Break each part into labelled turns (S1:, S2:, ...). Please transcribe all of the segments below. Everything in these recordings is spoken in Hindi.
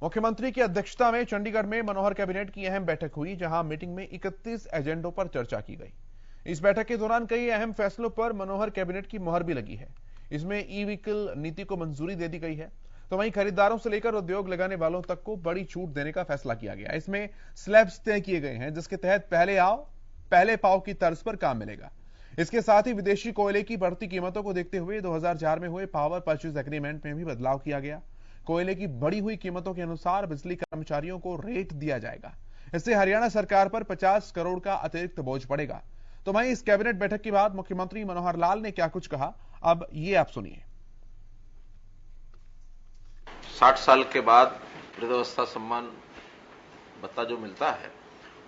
S1: मुख्यमंत्री की अध्यक्षता में चंडीगढ़ में मनोहर कैबिनेट की अहम बैठक हुई, जहां मीटिंग में 31 एजेंडों पर चर्चा की गई। इस बैठक के दौरान कई अहम फैसलों पर मनोहर कैबिनेट की मुहर भी लगी है। इसमें ई व्हीकल नीति को मंजूरी दे दी गई है, तो वहीं खरीदारों से लेकर उद्योग लगाने वालों तक को बड़ी छूट देने का फैसला किया गया। इसमें स्लैब्स तय किए गए हैं, जिसके तहत पहले आओ पहले पाओ की तर्ज पर काम मिलेगा। इसके साथ ही विदेशी कोयले की बढ़ती कीमतों को देखते हुए 2004 में हुए पावर परचेज एग्रीमेंट में भी बदलाव किया गया। कोयले की बढ़ी हुई कीमतों के अनुसार बिजली कर्मचारियों को रेट दिया जाएगा। इससे हरियाणा सरकार पर 50 करोड़ का अतिरिक्त बोझ पड़ेगा। तो वहीं इस कैबिनेट बैठक के बाद मुख्यमंत्री मनोहर लाल ने क्या कुछ कहा, अब ये आप सुनिए।
S2: 60 साल के बाद वृद्धावस्था सम्मान भत्ता जो मिलता है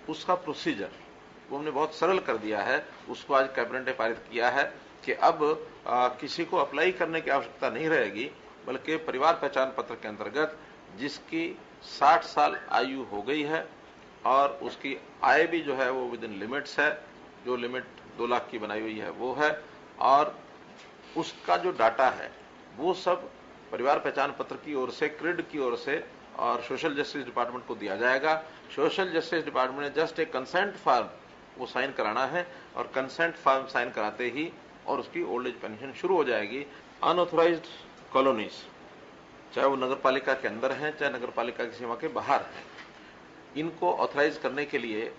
S2: उसका प्रोसीजर वो हमने बहुत सरल कर दिया है। उसको आज कैबिनेट ने पारित किया है कि अब किसी को अप्लाई करने की आवश्यकता नहीं रहेगी, बल्कि परिवार पहचान पत्र के अंतर्गत जिसकी 60 साल आयु हो गई है और उसकी आय भी जो है वो विद इन लिमिट्स है, जो लिमिट 2 लाख की बनाई हुई है वो है, और उसका जो डाटा है वो सब परिवार पहचान पत्र की ओर से, क्रिड की ओर से और सोशल जस्टिस डिपार्टमेंट को दिया जाएगा। सोशल जस्टिस डिपार्टमेंट ने जस्ट एक कंसेंट फॉर्म वो साइन कराना है और कंसेंट फॉर्म साइन कराते ही और उसकी ओल्ड एज पेंशन शुरू हो जाएगी। अनऑथराइज्ड कॉलोनीज, चाहे वो नगरपालिका के अंदर हैं चाहे नगरपालिका की सीमा के बाहर हैं, इनको ऑथराइज करने के लिए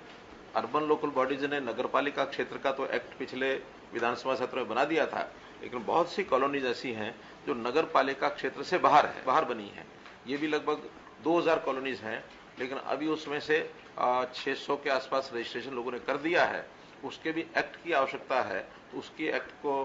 S2: अर्बन लोकल बॉडीज ने नगरपालिका क्षेत्र का तो एक्ट पिछले विधानसभा सत्र में बना दिया था, लेकिन बहुत सी कॉलोनीज ऐसी हैं जो नगरपालिका क्षेत्र से बाहर बनी है। ये भी लगभग 2000 कॉलोनीज हैं, लेकिन अभी उसमें से 600 के आसपास रजिस्ट्रेशन लोगों ने कर दिया है। उसके भी एक्ट की आवश्यकता है, तो उसकी एक्ट को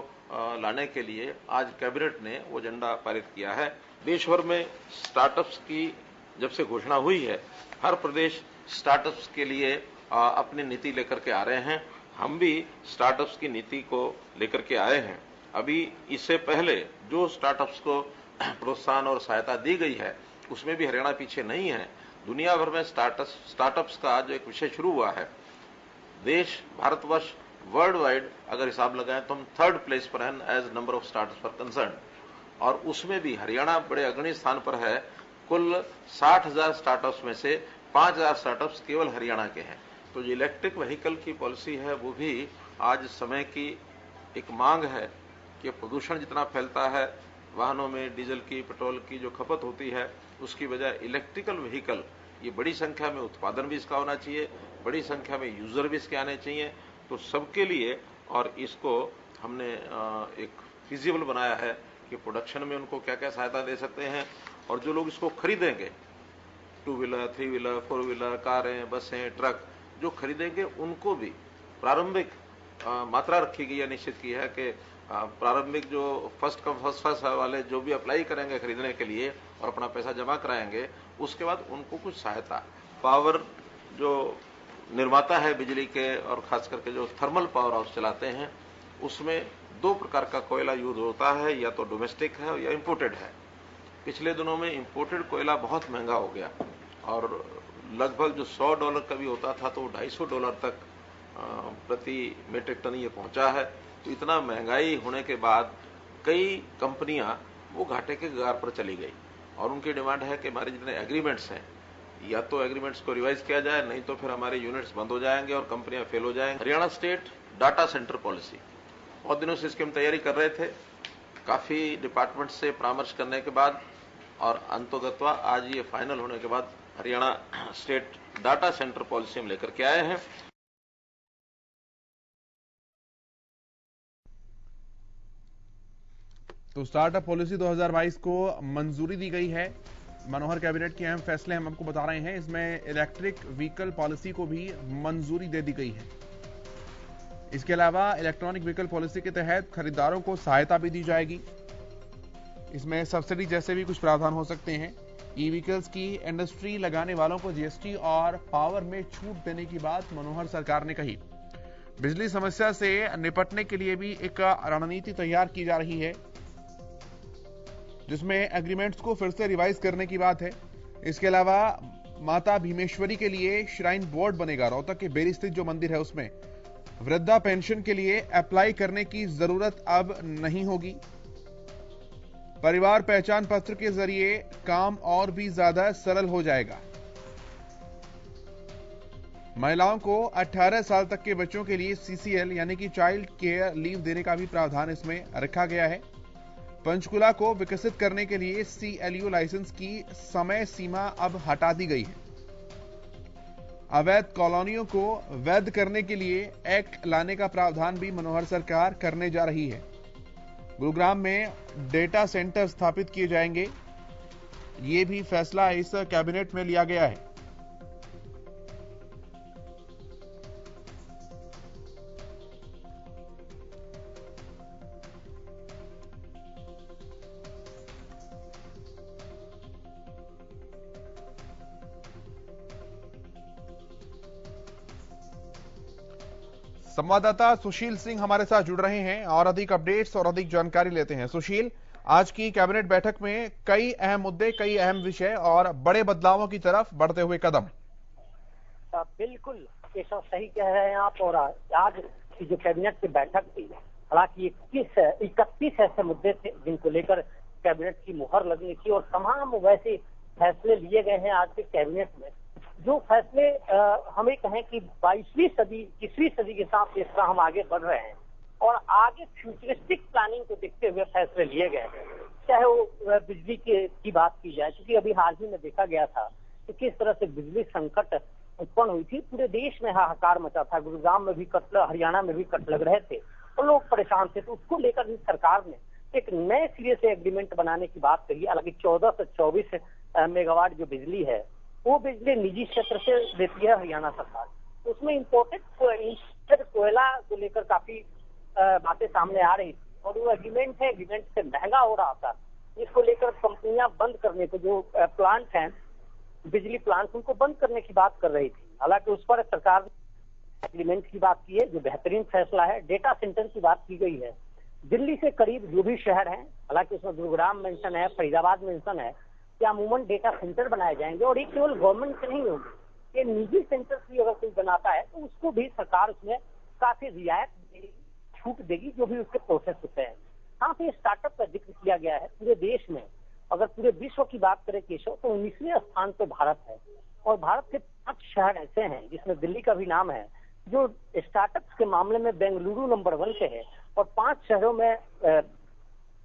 S2: लाने के लिए आज कैबिनेट ने वो एजेंडा पारित किया है। देश भर में स्टार्टअप्स की जब से घोषणा हुई है, हर प्रदेश स्टार्टअप्स के लिए अपनी नीति लेकर के आ रहे हैं। हम भी स्टार्टअप्स की नीति को लेकर के आए हैं। अभी इससे पहले जो स्टार्टअप्स को प्रोत्साहन और सहायता दी गई है उसमें भी हरियाणा पीछे नहीं है। दुनिया भर में स्टार्टअप्स का जो एक विषय शुरू हुआ है, देश भारतवर्ष वर्ल्ड वाइड अगर हिसाब लगाएं तो हम 3rd प्लेस पर हैं एज नंबर ऑफ स्टार्टअप्स पर कंसर्न, और उसमें भी हरियाणा बड़े अग्रणी स्थान पर है। कुल 60,000 स्टार्टअप्स में से 5,000 स्टार्टअप्स केवल हरियाणा के हैं। तो जो इलेक्ट्रिक व्हीकल की पॉलिसी है वो भी आज समय की एक मांग है कि प्रदूषण जितना फैलता है, वाहनों में डीजल की, पेट्रोल की जो खपत होती है, उसकी बजाय इलेक्ट्रिकल व्हीकल, ये बड़ी संख्या में उत्पादन भी इसका होना चाहिए, बड़ी संख्या में यूजर भी इसके आने चाहिए। तो सबके लिए, और इसको हमने एक फिजिबल बनाया है कि प्रोडक्शन में उनको क्या क्या सहायता दे सकते हैं, और जो लोग इसको खरीदेंगे, 2 व्हीलर, 3 व्हीलर, 4 व्हीलर, कारें, बसें, ट्रक जो खरीदेंगे उनको भी प्रारंभिक मात्रा रखी गई है, निश्चित की है कि प्रारंभिक जो फर्स्ट कम फर्स्ट सर्व वाले जो भी अप्लाई करेंगे खरीदने के लिए और अपना पैसा जमा कराएंगे, उसके बाद उनको कुछ सहायता। पावर जो निर्माता है बिजली के, और खास करके जो थर्मल पावर हाउस चलाते हैं, उसमें 2 प्रकार का कोयला यूज होता है, या तो डोमेस्टिक है या इंपोर्टेड है। पिछले दिनों में इंपोर्टेड कोयला बहुत महंगा हो गया और लगभग जो $100 का भी होता था तो $250 तक प्रति मीट्रिक टन ये पहुंचा है। तो इतना महंगाई होने के बाद कई कंपनियां वो घाटे के कगार पर चली गई, और उनकी डिमांड है कि हमारे जितने एग्रीमेंट्स हैं, या तो एग्रीमेंट्स को रिवाइज किया जाए, नहीं तो फिर हमारे यूनिट्स बंद हो जाएंगे और कंपनियां फेल हो जाएंगी। Haryana state data centre policy, बहुत दिनों से इसकी हम तैयारी कर रहे थे, काफी डिपार्टमेंट से परामर्श करने के बाद और अंतोगत्वा आज ये फाइनल होने के बाद Haryana state data centre policy हम लेकर के आए हैं।
S1: तो स्टार्टअप पॉलिसी 2022 को मंजूरी दी गई है। मनोहर कैबिनेट के अहम फैसले हम आपको बता रहे हैं। इसमें इलेक्ट्रिक व्हीकल पॉलिसी को भी मंजूरी दे दी गई है। इसके अलावा इलेक्ट्रॉनिक व्हीकल पॉलिसी के तहत खरीदारों को सहायता भी दी जाएगी। इसमें सब्सिडी जैसे भी कुछ प्रावधान हो सकते हैं। ई व्हीकल्स की इंडस्ट्री लगाने वालों को जीएसटी और पावर में छूट देने की बात मनोहर सरकार ने कही। बिजली समस्या से निपटने के लिए भी एक रणनीति तैयार की जा रही है, जिसमें एग्रीमेंट्स को फिर से रिवाइज करने की बात है। इसके अलावा माता भीमेश्वरी के लिए श्राइन बोर्ड बनेगा। रोहतक के बेरी स्थित जो मंदिर है उसमें वृद्धा पेंशन के लिए अप्लाई करने की जरूरत अब नहीं होगी। परिवार पहचान पत्र के जरिए काम और भी ज्यादा सरल हो जाएगा। महिलाओं को 18 साल तक के बच्चों के लिए सीसीएल यानी कि चाइल्ड केयर लीव देने का भी प्रावधान इसमें रखा गया है। पंचकुला को विकसित करने के लिए सीएलयू लाइसेंस की समय सीमा अब हटा दी गई है। अवैध कॉलोनियों को वैध करने के लिए एक्ट लाने का प्रावधान भी मनोहर सरकार करने जा रही है। गुरुग्राम में डेटा सेंटर स्थापित किए जाएंगे। ये भी फैसला इस कैबिनेट में लिया गया है। संवाददाता सुशील सिंह हमारे साथ जुड़ रहे हैं और अधिक अपडेट्स और अधिक जानकारी लेते हैं। सुशील, आज की कैबिनेट बैठक में कई अहम मुद्दे, कई अहम विषय और बड़े बदलावों की तरफ बढ़ते हुए कदम।
S3: बिल्कुल केशव, सही कह रहे हैं आप। और आज की जो कैबिनेट की बैठक थी, हालांकि 31 ऐसे मुद्दे थे जिनको लेकर कैबिनेट की मुहर लगनी थी और तमाम वैसे फैसले लिए गए हैं आज के कैबिनेट में। जो फैसले हमें कहें कि 21वीं सदी के साथ जिस तरह हम आगे बढ़ रहे हैं और आगे फ्यूचरिस्टिक प्लानिंग को देखते हुए फैसले लिए गए हैं, चाहे वो बिजली की बात की जाए, क्योंकि अभी हाल ही में देखा गया था कि किस तरह से बिजली संकट उत्पन्न हुई थी। पूरे देश में हाहाकार मचा था। गुरुग्राम में भी कट, हरियाणा में भी कट लग रहे थे और लोग परेशान थे। तो उसको लेकर भी सरकार ने एक नए सिरे से एग्रीमेंट बनाने की बात कही। हालांकि 14 से 24 मेगावाट जो बिजली है वो बिजली निजी क्षेत्र से देती है हरियाणा सरकार। उसमें इंपोर्टेड कोयला को लेकर काफी बातें सामने आ रही थी और वो एग्रीमेंट से महंगा हो रहा था। इसको लेकर कंपनियां बंद करने को, जो प्लांट हैं बिजली प्लांट, उनको बंद करने की बात कर रही थी। हालांकि उस पर सरकार ने एग्रीमेंट की बात की है, जो बेहतरीन फैसला है। डेटा सेंटर की बात की गई है। दिल्ली से करीब जो भी शहर हैं, हालांकि उसमें गुरुग्राम मेंशन है, फरीदाबाद मेंशन है, कि अमूमन डेटा सेंटर बनाए जाएंगे और ये केवल गवर्नमेंट के नहीं होंगे, ये निजी सेंटर भी अगर कोई बनाता है तो उसको भी सरकार उसमें काफी रियायत देगी, छूट देगी, जो भी उसके प्रोसेस होते हैं। साथ ही स्टार्टअप का जिक्र किया गया है। पूरे देश में, अगर पूरे विश्व की बात करें केशव, तो 19वें स्थान पर भारत है और भारत के 5 शहर ऐसे हैं, जिसमें दिल्ली का भी नाम है, जो स्टार्टअप के मामले में बेंगलुरु नंबर 1 पे है और 5 शहरों में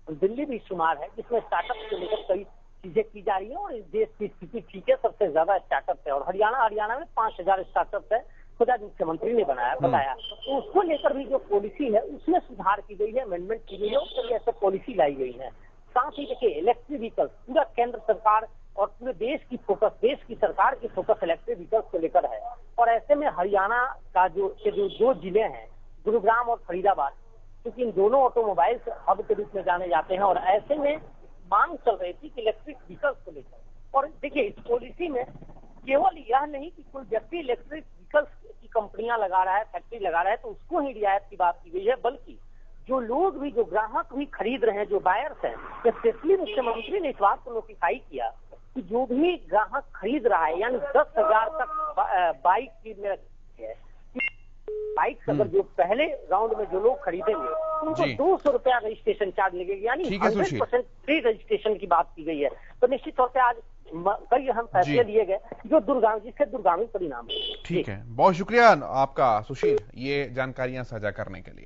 S3: दिल्ली भी शुमार है, जिसमें स्टार्टअप को लेकर कई चीजें की जा रही है और इस देश की स्थिति ठीक है, सबसे ज्यादा स्टार्टअप है। और हरियाणा में 5000 स्टार्टअप है, खुद मुख्यमंत्री ने बताया। तो उसको लेकर भी जो पॉलिसी है उसमें सुधार की गई है, अमेंडमेंट की गई है, उस तरह से पॉलिसी लाई गई है। साथ ही देखिए इलेक्ट्रिक व्हीकल, पूरा केंद्र सरकार और पूरे देश की सरकार की फोकस इलेक्ट्रिक व्हीकल्स को लेकर है। और ऐसे में हरियाणा का जो 2 जिले हैं, गुरुग्राम और फरीदाबाद, क्योंकि इन दोनों ऑटोमोबाइल्स हब के रूप में जाने जाते हैं और ऐसे में मांग चल रही थी कि इलेक्ट्रिक व्हीकल्स को लेकर। और देखिए इस पॉलिसी में केवल यह नहीं कि कोई व्यक्ति इलेक्ट्रिक व्हीकल्स की कंपनियां लगा रहा है, फैक्ट्री लगा रहा है तो उसको ही रियायत की बात की गई है, बल्कि जो लोग भी, जो ग्राहक भी खरीद रहे हैं, जो बायर्स हैं, स्पेशली मुख्यमंत्री ने इस बात को नोटिफाई किया कि जो भी ग्राहक खरीद रहा है, यानी 10,000 तक बाइक की में है, बाइक अगर जो पहले राउंड में जो लोग खरीदेंगे उनको 200 रुपया रजिस्ट्रेशन चार्ज लगेगी, यानी 100% फ्री रजिस्ट्रेशन की बात की गई है। तो निश्चित तौर पे आज कई अहम फैसले लिए गए जिसके दूरगामी परिणाम है।
S1: ठीक है, बहुत शुक्रिया आपका सुशील, ये जानकारियां साझा करने के लिए।